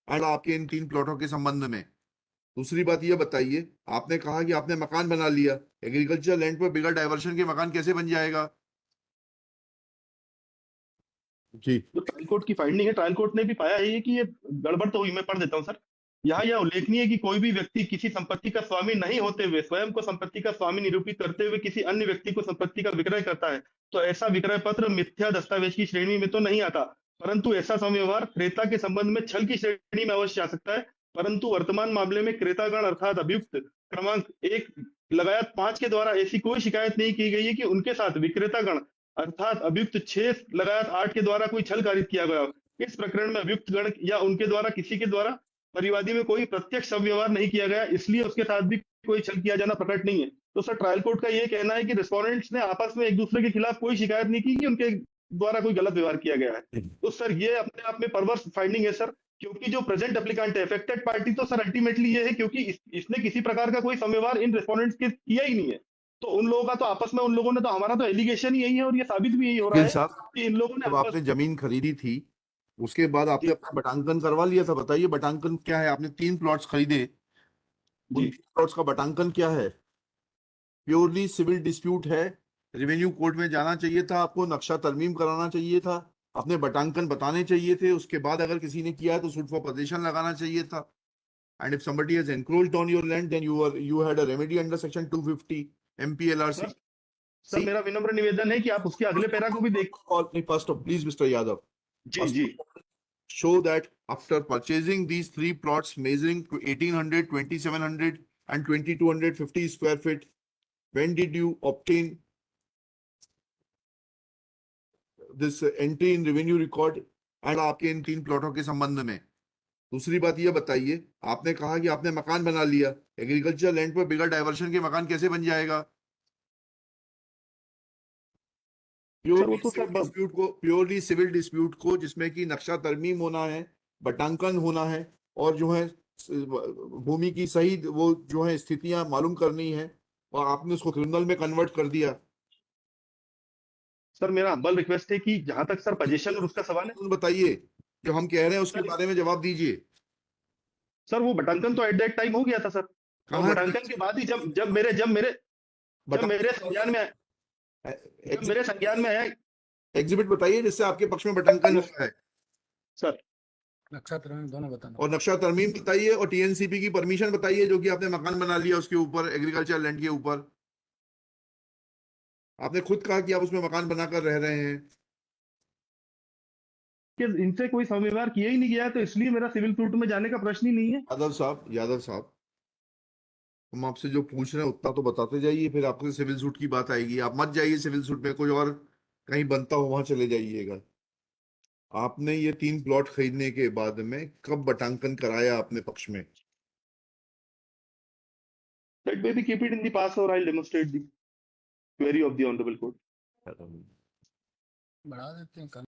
And आपके इन 3 प्लॉटों के संबंध में। दूसरी बात ये बताइए, आपने कहा कि आपने मकान बना लिया, एग्रीकल्चर लैंड पर बिगर डाइवर्शन के मकान कैसे बन जाएगा? जी। जो ट्रायल कोर्ट की फाइंडिंग है, ट्रायल कोर्ट ने भी पाया है कि ये गड़बड़ तो हुई। मैं पढ़ देता हूँ सर। यहाँ यह उल्लेखनीय है कि कोई भी व्यक्ति किसी संपत्ति का स्वामी नहीं होते हुए स्वयं को संपत्ति का स्वामी निरूपित करते हुए किसी अन्य व्यक्ति को संपत्ति का विक्रय करता है तो ऐसा विक्रय पत्र मिथ्या दस्तावेज की श्रेणी में तो नहीं आता, परंतु ऐसा संव्यवहार क्रेता के संबंध में छल की श्रेणी में अवश्य आ सकता है। परंतु वर्तमान मामले में क्रेतागण अर्थात अभियुक्त क्रमांक 1 लगायत 5 के द्वारा ऐसी कोई शिकायत नहीं की गई है कि उनके साथ विक्रेतागण अर्थात अभियुक्त 6 लगायत 8 के द्वारा कोई छल कारित किया गया हो। इस प्रकरण में अभियुक्त गण या उनके द्वारा किसी के द्वारा परिवादी में कोई प्रत्यक्ष व्यवहार नहीं किया गया, इसलिए उसके साथ भी कोई छल किया जाना प्रकट नहीं है। तो सर ट्रायल कोर्ट का ये कहना है कि रिस्पोंडेंट्स ने आपस में एक दूसरे के खिलाफ कोई शिकायत नहीं की कि उनके द्वारा कोई गलत व्यवहार किया गया है। तो सर ये अपने आप में परवर्स फाइंडिंग है सर, क्योंकि जो प्रेजेंट एप्लीकेंट है अफेक्टेड पार्टी तो सर अल्टीमेटली ये है क्योंकि इसने किसी प्रकार का कोई संव्यवहार इन रिस्पोंडेंट्स के किया ही नहीं है। तो उन लोगों का तो आपस में उन लोगों ने तो हमारा तो एलिगेशन ही यही है और ये साबित भी यही हो रहा गिल है साहब, कि इन लोगों ने जब आपस आपने जमीन खरीदी थी उसके बाद आपने जी अपना बटांकन करवा लिया था। बताइए बटांकन क्या है? आपने 3 प्लॉट्स खरीदे, उन जी 3 प्लॉट्स का बटांकन क्या है? प्योरली सिविल डिस्प्यूट है। रेवेन्यू कोर्ट में जाना चाहिए था आपको, नक्शा तरमीम कराना चाहिए था, अपने बटांकन बताने चाहिए थे। उसके बाद अगर किसी ने किया है तो सूट फॉर पोजीशन लगाना चाहिए था। And if somebody has encroached on your land then you had a remedy under section 250 sir. MPLRC। Sir see मेरा विनम्र निवेदन है कि आप उसके अगले पैरा को भी देख। First of please Mister Yadav, जी जी show that after purchasing these 3 plots measuring to 1800, 2700 and 2250 square feet, when did you obtain this entry in revenue record? and आपके इन 3 प्लॉटों के संबंध में। दूसरी बात ये बताइए, आपने कहा कि आपने मकान बना लिया, एग्रीकल्चर लैंड पर बिगर डाइवर्शन के मकान कैसे बन जाएगा? सर वो प्योरली तो सिविल सर डिस्प्यूट को, प्योरली सिविल डिस्प्यूट को जिसमें कि नक्शा तरमीम होना है, बटांकन होना है और जो है भूमि की सही वो जो है स्थितियां मालूम करनी है, और आपने उसको क्रिमिनल में कन्वर्ट कर दिया। सर मेरा हम्बल रिक्वेस्ट है कि जहां तक सर पोजीशन और उसका सवाल है बताइए, जो हम कह रहे हैं उसके सर। बारे में जवाब दीजिए। सर वो बटांकन तो एट दैट टाइम हो गया था सर, और कहाँ बटांकन के बाद ही जब मेरे संज्ञान में जब मेरे संज्ञान में आया एग्जिबिट बताइए जिससे आपके पक्ष में बटांकन हुआ है, सर। नक्शा तरमीम दोनों बताना। और नक्शा तरमीम बताइए और TNCP की परमिशन बताइए जो कि आपने मकान बना लिया उसके ऊपर, एग्रीकल्चर लैंड के ऊपर। आपने खुद कहा कि आप उसमें मकान बनाकर रह रहे हैं। कि इनसे कोई संव्यवहार किया ही नहीं गया तो इसलिए मेरा सिविल सूट में जाने का प्रश्न ही नहीं है। यादव साहब, हम आपसे जो पूछ रहे हैं उतना तो बताते जाइए, फिर आपके सिविल सूट की बात आएगी। आप मत जाइए सिविल सूट में, कोई और कहीं बनता हो वहां चले जाइएगा। आपने ये 3 प्लॉट खरीदने के बाद में कब बटांकन कराया अपने पक्ष में? Let me keep it in the past or I'll demonstrate the query of the honorable court. बढ़ा देते हैं।